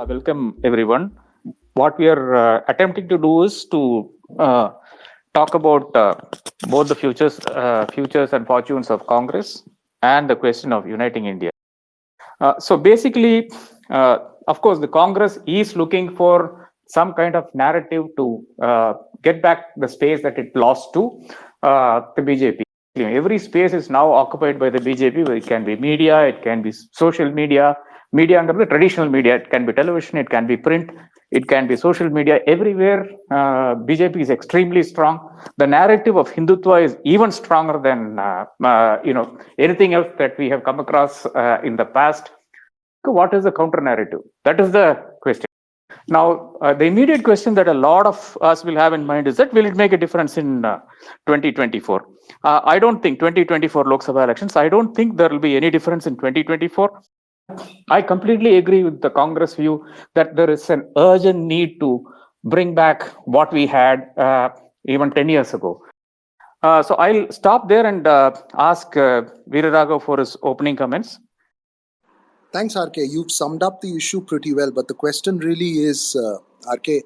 Welcome, everyone. What we are attempting to do is to talk about both the futures and fortunes of Congress and the question of uniting India. So basically, of course, the Congress is looking for some kind of narrative to get back the space that it lost to the BJP. Every space is now occupied by the BJP. It can be media, it can be social media, media under the traditional media. It can be television, it can be print, it can be social media. Everywhere, BJP is extremely strong. The narrative of Hindutva is even stronger than anything else that we have come across in the past. What is the counter narrative? That is the question. Now, the immediate question that a lot of us will have in mind is that will it make a difference in 2024? I don't think 2024 Lok Sabha elections, I don't think there will be any difference in 2024. I completely agree with the Congress view that there is an urgent need to bring back what we had even 10 years ago. So I'll stop there and ask Veeraraghav for his opening comments. Thanks, RK. You've summed up the issue pretty well, but the question really is, RK,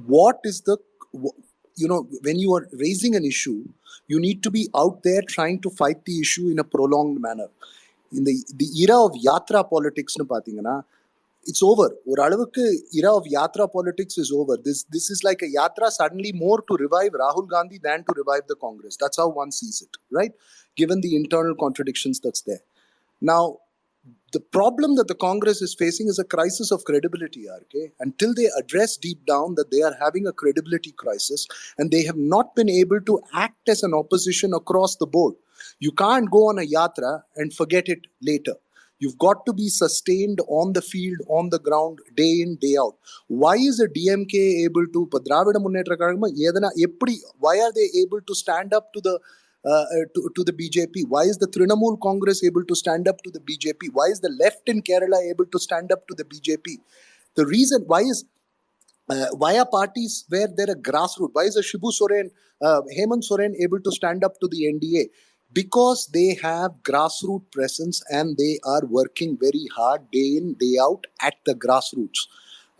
what is the, when you are raising an issue, you need to be out there trying to fight the issue in a prolonged manner. In the era of Yatra politics, it's over. Era of Yatra politics is over. This is like a Yatra suddenly more to revive Rahul Gandhi than to revive the Congress. That's how one sees it, right? Given the internal contradictions that's there. Now, the problem that the Congress is facing is a crisis of credibility, RK. Until they address deep down that they are having a credibility crisis and they have not been able to act as an opposition across the board. You can't go on a yatra and forget it later. You've got to be sustained on the field, on the ground, day in, day out. Why is the DMK able to, why are they able to stand up to the BJP? Why is the Trinamool Congress able to stand up to the BJP? Why is the left in Kerala able to stand up to the BJP? The reason why are parties where there are grassroots? Why is a Shibu Soren, Hemant Soren able to stand up to the NDA? Because they have grassroots presence and they are working very hard day in, day out at the grassroots.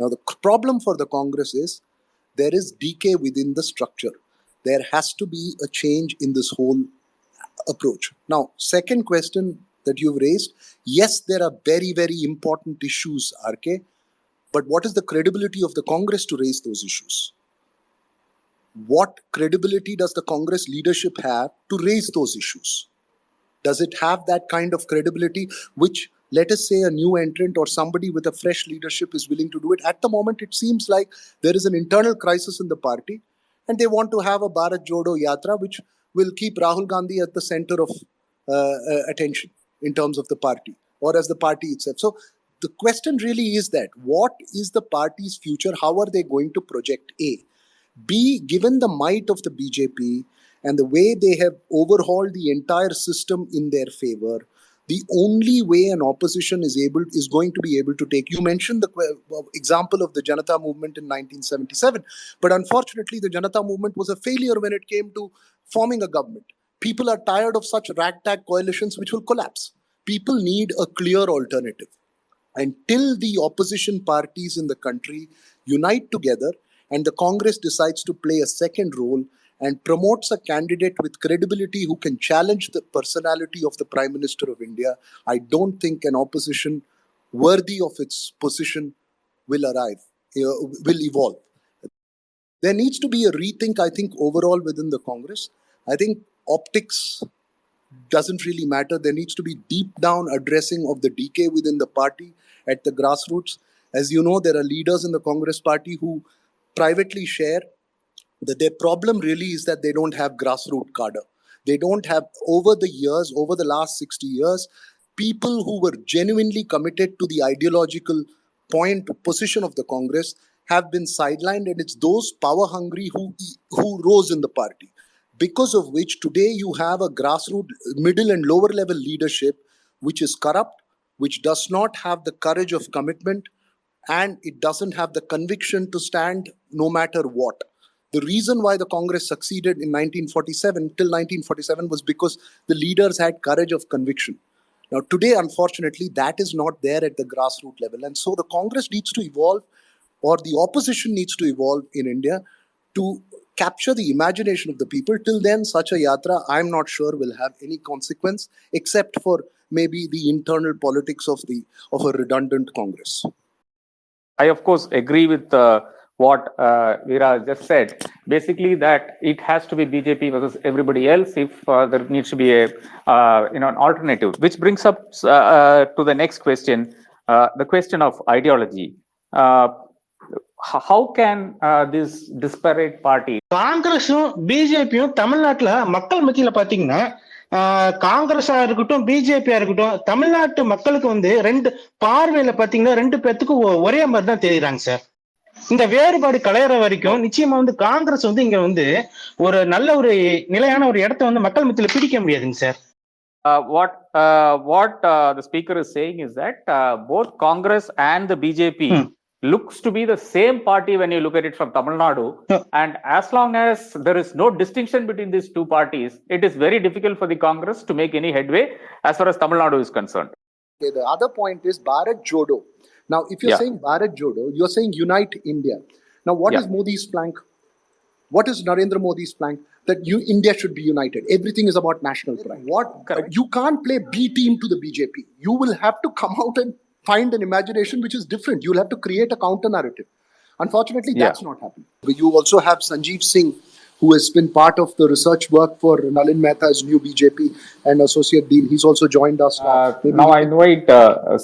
Now the problem for the Congress is there is decay within the structure. There has to be a change in this whole approach. Now, second question that you've raised, yes, there are very, very important issues, RK, but what is the credibility of the Congress to raise those issues? What credibility does the Congress leadership have to raise those issues? Does it have that kind of credibility which, let us say, a new entrant or somebody with a fresh leadership is willing to do it? At the moment, it seems like there is an internal crisis in the party. And they want to have a Bharat Jodo Yatra, which will keep Rahul Gandhi at the center of attention in terms of the party or as the party itself. So the question really is that what is the party's future? How are they going to project A? B, given the might of the BJP and the way they have overhauled the entire system in their favor, the only way an opposition is going to be able to take. You mentioned the example of the Janata movement in 1977, but unfortunately the Janata movement was a failure when it came to forming a government. People are tired of such ragtag coalitions which will collapse. People need a clear alternative. Until the opposition parties in the country unite together and the Congress decides to play a second role and promotes a candidate with credibility who can challenge the personality of the Prime Minister of India, I don't think an opposition worthy of its position will evolve. There needs to be a rethink, I think, overall within the Congress. I think optics doesn't really matter. There needs to be deep down addressing of the decay within the party at the grassroots. As you know, there are leaders in the Congress party who privately share that their problem really is that they don't have grassroots cadre. They don't have, over the last 60 years, people who were genuinely committed to the ideological position of the Congress have been sidelined, and it's those power hungry who rose in the party. Because of which today you have a grassroots, middle and lower level leadership which is corrupt, which does not have the courage of commitment, and it doesn't have the conviction to stand no matter what. The reason why the Congress succeeded in 1947 till 1947 was because the leaders had courage of conviction. Now, today, unfortunately, that is not there at the grassroots level. And so the Congress needs to evolve, or the opposition needs to evolve in India to capture the imagination of the people. Till then, such a yatra, I'm not sure, will have any consequence except for maybe the internal politics of a redundant Congress. I, of course, agree with what Veera just said. Basically, that it has to be BJP versus everybody else if there needs to be a an alternative. Which brings up to the next question, the question of ideology. How can this disparate party? காங்கிரஸும் பிஜேபியும் தமிழ்நாட்டுல மக்கள் மத்தியில பாத்தீங்கன்னா காங்கிரஸா இருக்கட்டும் பிஜேபியா இருக்கட்டும் தமிழ்நாட்டு மக்களுக்கு வந்து ரெண்டு பார்வையில பாத்தீங்கன்னா ரெண்டு பேத்துக்கும் ஒரே மாதிரி தான் தெரியுறாங்க சார். இந்த வேறுபாடு களையற வரைக்கும் நிச்சயமா வந்து காங்கிரஸ் வந்து இங்க வந்து ஒரு நல்ல ஒரு நிலையான ஒரு இடத்த வந்து மக்கள் மத்தியில பிடிக்க முடியாதுங்க sir. What the speaker is saying is that both Congress and the BJP looks to be the same party when you look at it from Tamil Nadu. And as long as there is no distinction between these two parties, it is very difficult for the Congress to make any headway as far as Tamil Nadu is concerned. Okay, the other point is Bharat Jodo. Now, if you're saying Bharat Jodo, you're saying unite India. Now, what is Modi's plank? What is Narendra Modi's plank? That India should be united. Everything is about national pride. You can't play B team to the BJP. You will have to come out and find an imagination which is different. You'll have to create a counter narrative. Unfortunately, that's not happening. You also have Sanjeev Singh, who has been part of the research work for Nalin Mehta's new BJP and associate deal. He's also joined us. Now I invite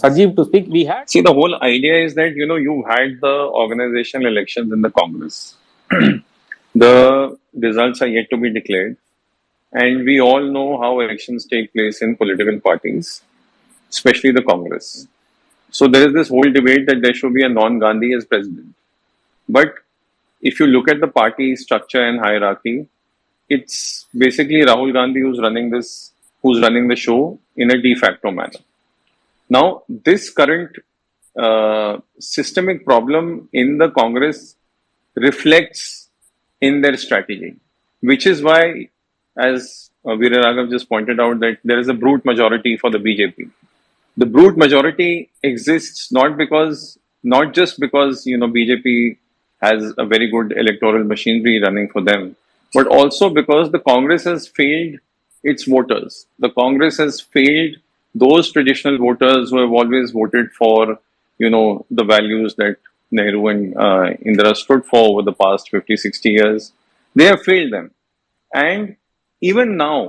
Sanjeev to speak. See, the whole idea is that, you had the organizational elections in the Congress. The results are yet to be declared. And we all know how elections take place in political parties, especially the Congress. So there is this whole debate that there should be a non-Gandhi as president. But if you look at the party structure and hierarchy, it's basically Rahul Gandhi who's running the show in a de facto manner. Now, this current systemic problem in the Congress reflects in their strategy, which is why, as Veera Raghav just pointed out, that there is a brute majority for the BJP. The brute majority exists not just because BJP has a very good electoral machinery running for them, but also because the Congress has failed its voters. The Congress has failed those traditional voters who have always voted for the values that Nehru and Indira stood for over the past 50-60 years. They have failed them, and even now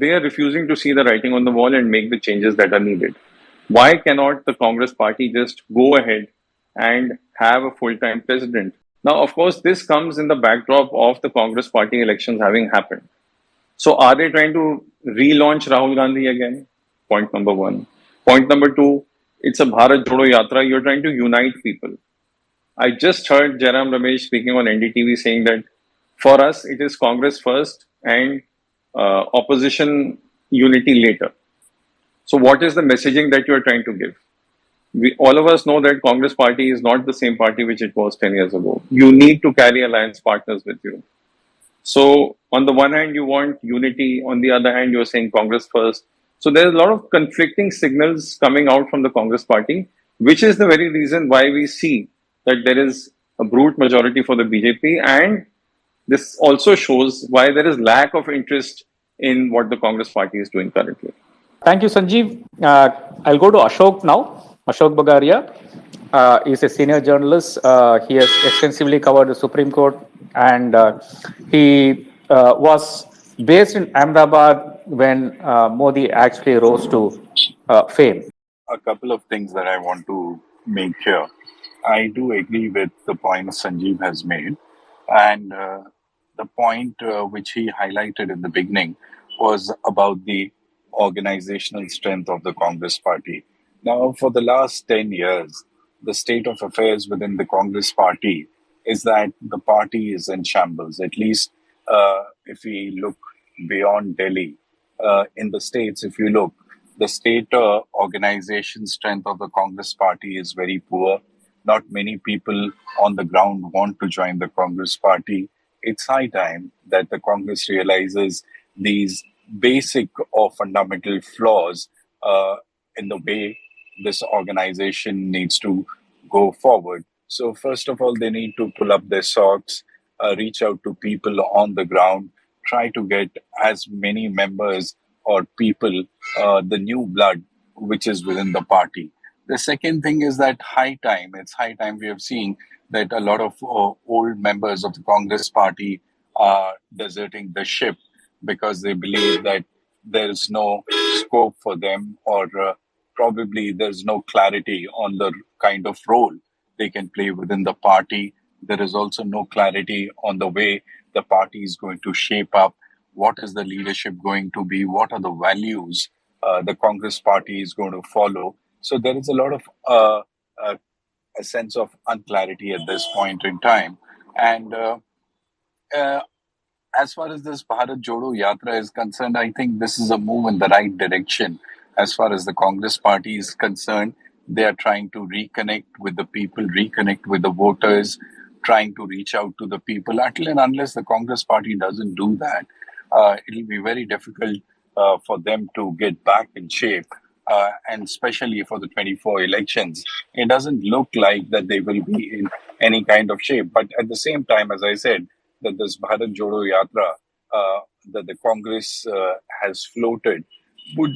they are refusing to see the writing on the wall and make the changes that are needed. Why cannot the Congress party just go ahead and have a full-time president? Now, of course, this comes in the backdrop of the Congress party elections having happened. So are they trying to relaunch Rahul Gandhi again? Point number one. Point number two, it's a Bharat Jodo Yatra. You're trying to unite people. I just heard Jairam Ramesh speaking on NDTV saying that for us, it is Congress first and opposition unity later. So what is the messaging that you are trying to give? All of us know that Congress party is not the same party which it was 10 years ago. You need to carry alliance partners with you. So on the one hand, you want unity. On the other hand, you're saying Congress first. So there's a lot of conflicting signals coming out from the Congress party, which is the very reason why we see that there is a brute majority for the BJP. And this also shows why there is lack of interest in what the Congress party is doing currently. Thank you, Sanjeev. I'll go to Ashok now. Ashok Bagaria is a senior journalist. He has extensively covered the Supreme Court, and he was based in Ahmedabad when Modi actually rose to fame. A couple of things that I want to make here. I do agree with the points Sanjeev has made, and the point which he highlighted in the beginning was about the organizational strength of the Congress party. Now, for the last 10 years, the state of affairs within the Congress party is that the party is in shambles. At least if we look beyond Delhi, in the states, if you look, the state organization strength of the Congress party is very poor. Not many people on the ground want to join the Congress party. It's high time that the Congress realizes these basic or fundamental flaws in the way this organization needs to go forward. So, first of all, they need to pull up their socks, reach out to people on the ground, try to get as many members or people, the new blood which is within the party. The second thing is that it's high time we have seen that a lot of old members of the Congress party are deserting the ship because they believe that there is no scope for them, or probably there's no clarity on the kind of role they can play within the party. There is also no clarity on the way the party is going to shape up. What is the leadership going to be? What are the values the Congress party is going to follow? So there is a lot of a sense of unclarity at this point in time. And uh, as far as this Bharat Jodo Yatra is concerned, I think this is a move in the right direction. As far as the Congress party is concerned, they are trying to reconnect with the people, reconnect with the voters, trying to reach out to the people. Until and unless the Congress party doesn't do that, it'll be very difficult for them to get back in shape. And especially for the 24 elections, it doesn't look like that they will be in any kind of shape. But at the same time, as I said, that this Bharat Jodo Yatra that the Congress has floated would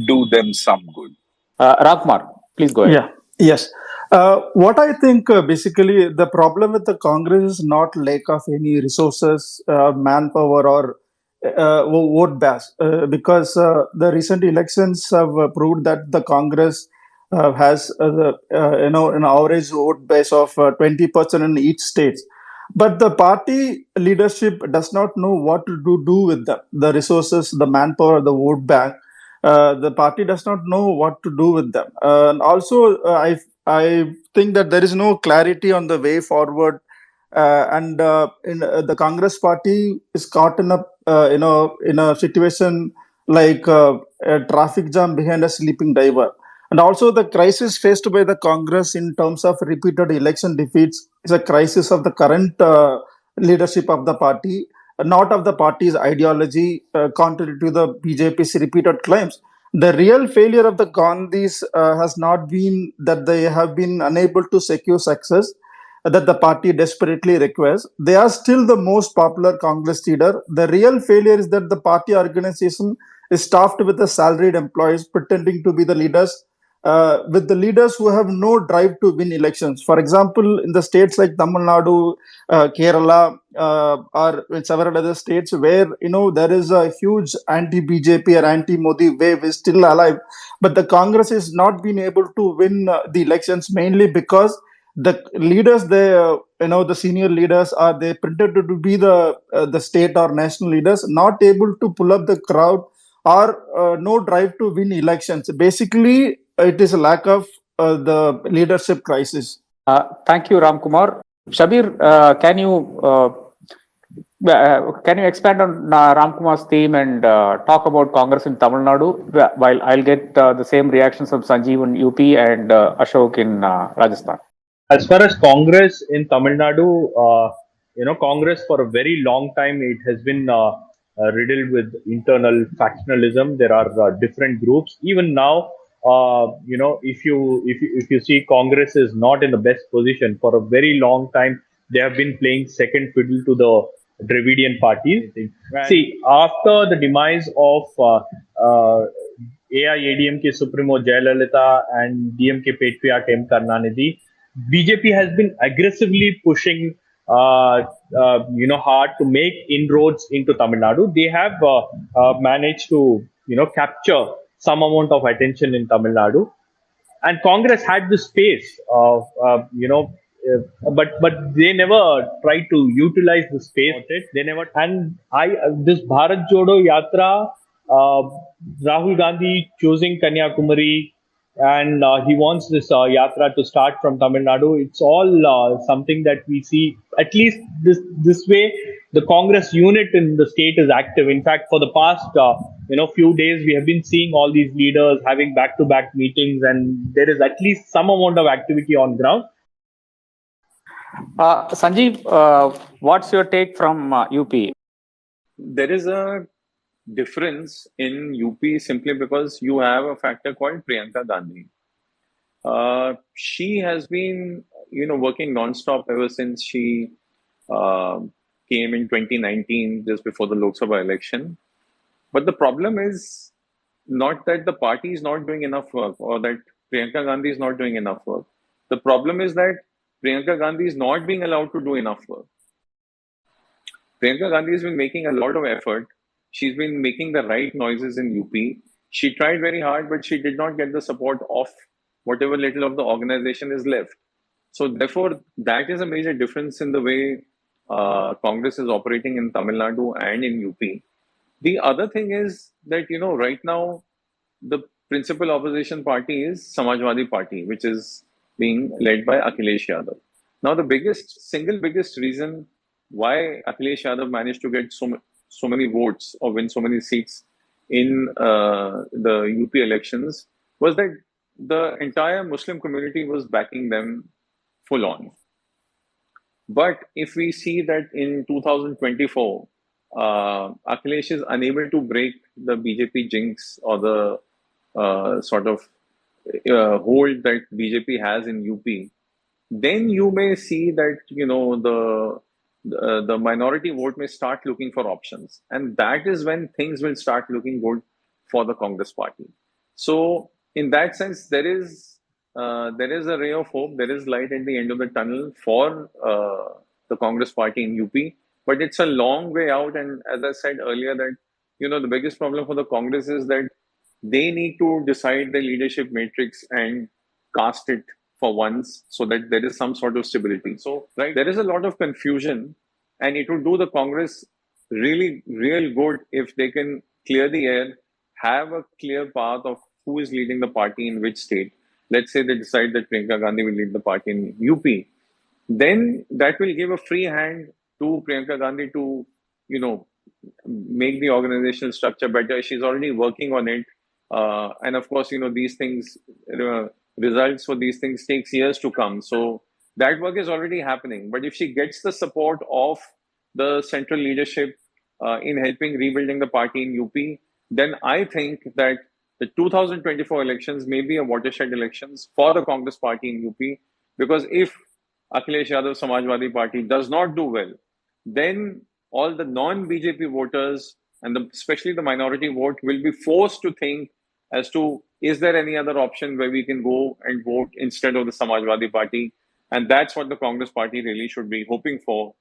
do them some good. Ramkumar, please go ahead. Yeah, yes. What I think basically the problem with the Congress is not lack of any resources, manpower, or vote base, because the recent elections have proved that the Congress has an average vote base of 20% in each state. But the party leadership does not know what to do with the resources, the manpower, the vote bank. The party does not know what to do with them. And also, I think that there is no clarity on the way forward, and the Congress party is caught in a situation like a traffic jam behind a sleeping diver. And also, the crisis faced by the Congress in terms of repeated election defeats is a crisis of the current leadership of the party, not of the party's ideology, contrary to the BJP's repeated claims. The real failure of the Gandhis has not been that they have been unable to secure success that the party desperately requires. They are still the most popular Congress leader. The real failure is that the party organization is staffed with the salaried employees pretending to be the leaders, with the leaders who have no drive to win elections. For example, in the states like Tamil Nadu, Kerala, or in several other states where there is a huge anti-BJP or anti-Modi wave is still alive, but the Congress is not being able to win the elections mainly because the leaders, the senior leaders, are they pretended to be the state or national leaders, not able to pull up the crowd, or no drive to win elections. Basically, it is a lack of the leadership crisis. Thank you, Ramkumar. Shabir, can you expand on Ramkumar's theme and talk about Congress in Tamil Nadu, while I'll get the same reactions from Sanjeev in UP and Ashok in Rajasthan? As far as Congress in Tamil Nadu, Congress for a very long time, it has been riddled with internal factionalism. There are different groups. Even now, if you see, Congress is not in the best position. For a very long time, they have been playing second fiddle to the Dravidian parties. Right. See, after the demise of AIADMK Supremo Jayalalitha and DMK patriarch M. Karnanidhi, BJP has been aggressively pushing, hard to make inroads into Tamil Nadu. They have managed to, capture some amount of attention in Tamil Nadu, and Congress had the space, but they never tried to utilize the space. They never. And this Bharat Jodo Yatra, Rahul Gandhi choosing Kanyakumari, and he wants this yatra to start from Tamil Nadu. It's all something that we see, at least this way, the Congress unit in the state is active. In fact, for the past few days, we have been seeing all these leaders having back-to-back meetings, and there is at least some amount of activity on ground. Sanjeev, what's your take from UP? There is a difference in UP simply because you have a factor called Priyanka Gandhi. She has been, working non-stop ever since she uh, came in 2019, just before the Lok Sabha election. But the problem is not that the party is not doing enough work or that Priyanka Gandhi is not doing enough work. The problem is that Priyanka Gandhi is not being allowed to do enough work. Priyanka Gandhi has been making a lot of effort. She's been making the right noises in UP. She tried very hard, but she did not get the support of whatever little of the organization is left. So, therefore, that is a major difference in the way Congress is operating in Tamil Nadu and in UP. The other thing is that, right now, the principal opposition party is Samajwadi Party, which is being led by Akhilesh Yadav. Now, the single biggest reason why Akhilesh Yadav managed to get so many votes or win so many seats in the UP elections was that the entire Muslim community was backing them full on. But if we see that in 2024, Akhilesh is unable to break the BJP jinx or the sort of hold that BJP has in UP, then you may see that the minority vote may start looking for options, and that is when things will start looking good for the Congress party. So, in that sense, there is a ray of hope. There is light at the end of the tunnel for the Congress party in UP, but it's a long way out. And as I said earlier, that the biggest problem for the Congress is that they need to decide the leadership matrix and cast it for once so that there is some sort of stability. So, right, there is a lot of confusion, and it would do the Congress really, real good if they can clear the air, have a clear path of who is leading the party in which state. Let's say they decide that Priyanka Gandhi will lead the party in UP. Then that will give a free hand to Priyanka Gandhi to, make the organizational structure better. She's already working on it. And of course, these things, results for these things takes years to come. So that work is already happening. But if she gets the support of the central leadership in helping rebuilding the party in UP, then I think that the 2024 elections may be a watershed elections for the Congress party in UP, because if Akhilesh Yadav Samajwadi Party does not do well, then all the non-BJP voters and especially the minority vote will be forced to think as to, is there any other option where we can go and vote instead of the Samajwadi Party? And that's what the Congress party really should be hoping for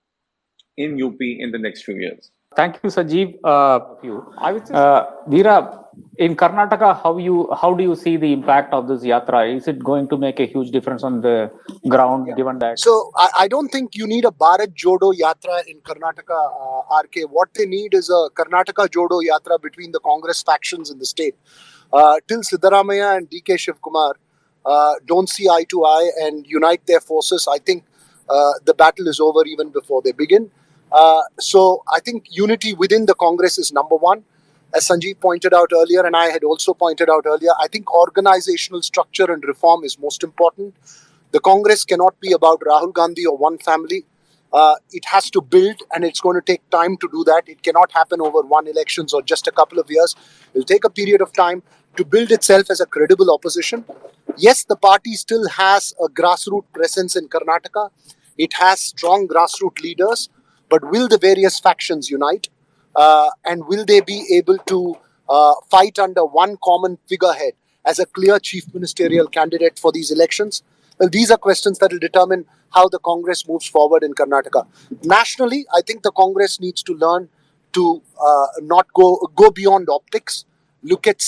in UP in the next few years. Thank you, Sanjeev. I would Veera, in Karnataka, how do you see the impact of this yatra? Is it going to make a huge difference on the ground, given that? So I don't think you need a Bharat Jodo Yatra in Karnataka, RK. What they need is a Karnataka Jodo Yatra between the Congress factions in the state. Till Siddaramaiah and DK Shivkumar don't see eye to eye and unite their forces, I think the battle is over even before they begin. So I think unity within the Congress is number one. As Sanjeev pointed out earlier, and I had also pointed out earlier, I think organizational structure and reform is most important. The Congress cannot be about Rahul Gandhi or one family. It has to build, and it's going to take time to do that. It cannot happen over one elections or just a couple of years. It will take a period of time to build itself as a credible opposition. Yes, the party still has a grassroots presence in Karnataka. It has strong grassroots leaders, but will the various factions unite? And will they be able to fight under one common figurehead as a clear chief ministerial candidate for these elections? Well, these are questions that will determine how the Congress moves forward in Karnataka. Nationally, I think the Congress needs to learn to not go beyond optics, look at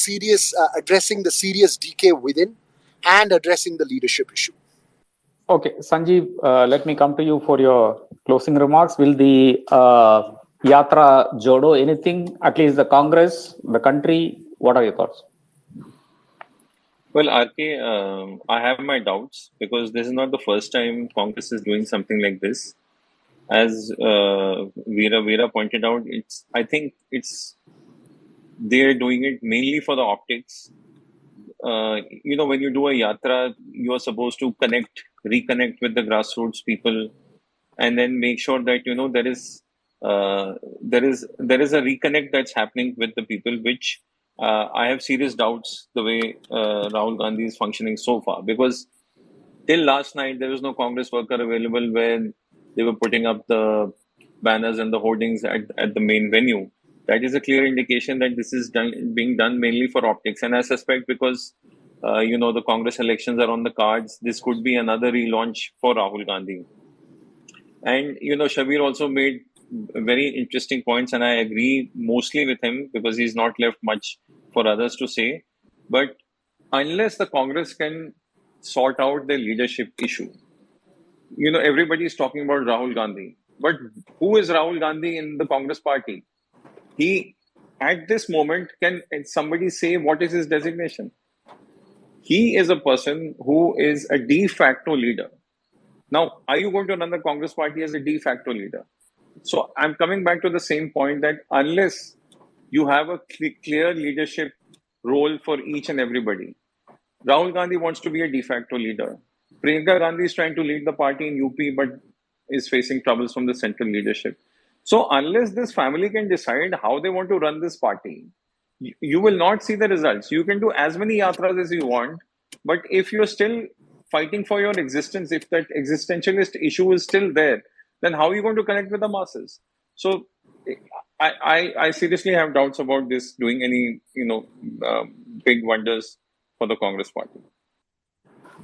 addressing the serious decay within, and addressing the leadership issue. Okay, Sanjeev, let me come to you for your closing remarks. Will the Yatra Jodo anything, at least the Congress, the country? What are your thoughts? Well, RK, I have my doubts because this is not the first time Congress is doing something like this. As Veera pointed out, I think they're doing it mainly for the optics. When you do a yatra, you are supposed to reconnect with the grassroots people, and then make sure that there is there is a reconnect that's happening with the people, which I have serious doubts the way Rahul Gandhi is functioning so far, because till last night there was no Congress worker available where they were putting up the banners and the hoardings at the main venue. That is a clear indication that this is being done mainly for optics. And I suspect because the Congress elections are on the cards, this could be another relaunch for Rahul Gandhi. And Shabir also made very interesting points, and I agree mostly with him because he's not left much for others to say. But unless the Congress can sort out their leadership issue, everybody is talking about Rahul Gandhi. But who is Rahul Gandhi in the Congress party? He, at this moment, can somebody say what is his designation? He is a person who is a de facto leader. Now, are you going to run the Congress party as a de facto leader? So I'm coming back to the same point that unless you have a clear leadership role for each and everybody, Rahul Gandhi wants to be a de facto leader. Priyanka Gandhi is trying to lead the party in UP but is facing troubles from the central leadership. So unless this family can decide how they want to run this party, you will not see the results. You can do as many yatras as you want, but if you're still fighting for your existence, if that existentialist issue is still there, then how are you going to connect with the masses? So I seriously have doubts about this doing any big wonders for the Congress party.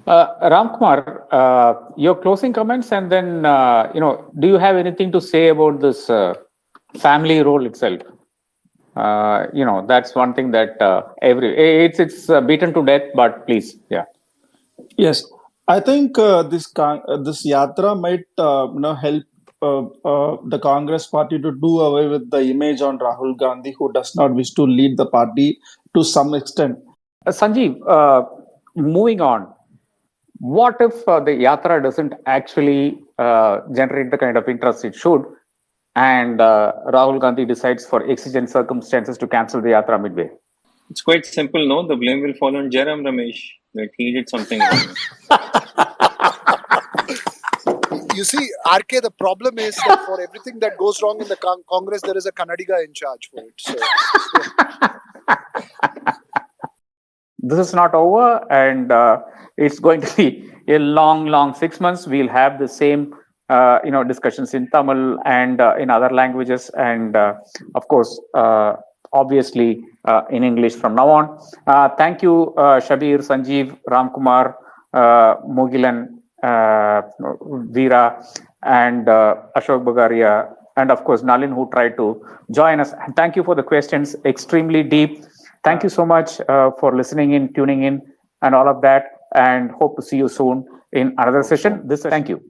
Ramkumar, your closing comments, and then do you have anything to say about this family role itself? That's one thing that it's beaten to death, but please, yeah. Yes, I think this yatra might help the Congress party to do away with the image on Rahul Gandhi, who does not wish to lead the party to some extent. Sanjeev, moving on, what if the yatra doesn't actually generate the kind of interest it should, and Rahul Gandhi decides for exigent circumstances to cancel the yatra midway? It's quite simple, no? The blame will fall on Jairam Ramesh that he did something wrong. You see, RK, the problem is that for everything that goes wrong in the Congress, there is a Kannadiga in charge for it. So. This is not over, and it's going to be a long 6 months. We'll have the same discussions in Tamil and in other languages, and of course obviously in English from now on. Thank you, Shabir, Sanjeev, Ramkumar, Mugilan, Veera, and Ashok Bagaria, and of course Nalin, who tried to join us. And thank you for the questions, extremely deep. Thank you so much for listening in, tuning in, and all of that, and hope to see you soon in another session. Thank you.